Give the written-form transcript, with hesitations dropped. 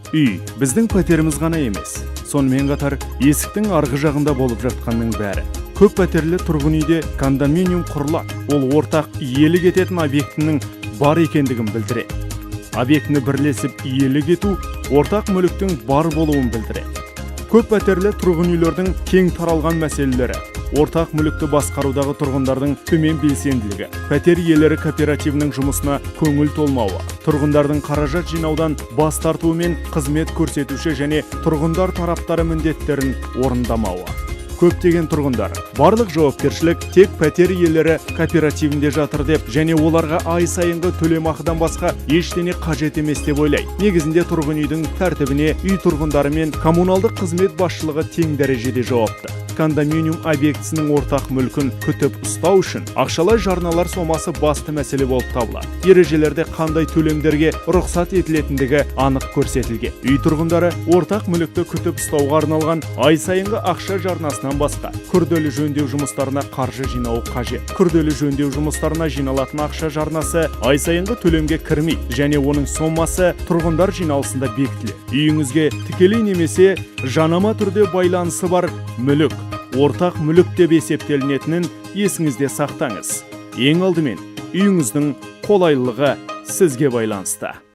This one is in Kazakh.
Үй біздің пәтеріміз ғана емес, сонымен қатар есіктің арғы жағында болып жатқанның бәрі. Көп пәтерлі тұрғын үйде кондоминиум құрылады. Ол ортақ иелік ететін объектінің бар екендігін білдіреді. Объектіні бірлесіп иелік ету ортақ мүліктің бар болуын білдіреді. Көп пәтерлі тұрғын үйлердің кең таралған мәселелері, ортақ мүлікті басқарудағы тұрғындардың төмен белсенділігі, пәтер иелері кооперативінің жұмысына көңіл толмауы, тұрғындардың қаражат жинаудан бас тартуы мен қызмет көрсетуші және тұрғындар тараптары міндеттерін орындамауы. Көптеген тұрғындар барлық жауапкершілік тек пәтер иелері кооперативінде жатыр деп және оларға ай сайынғы төлемақыдан басқа ештеңе қажет емес деп ойлайды. Негізінде тұрғын үйдің тәртібіне үй тұрғындары мен коммуналдық қызмет басшылығы тең дәрежеде жауапты. Кондоминиум объектісінің ортақ мүлкін күтіп ұстау үшін ақшалай жарналар сомасы басты мәселе болып табылады. Ережелерде қандай төлемдерге рұқсат етілетіндігі анық көрсетілген. Үй тұрғындары ортақ мүлікті күтіп ұстауға арналған ай сайынғы ақша жарнасынан басқа күрделі жөндеу жұмыстарына қаржы жинауы қажет. Күрделі жөндеу жұмыстарына жиналатын ақша жарнасы ай сайынғы төлемге кірмейді және оның сомасы тұрғындар жиналысында бекітіледі. Үйіңізге тікелей немесе жанама түрде байланысы бар мүлік ортақ мүлік деп есептелінетінін есіңізде сақтаңыз. Ең алдымен, үйіңіздің қолайлылығы сізге байланысты.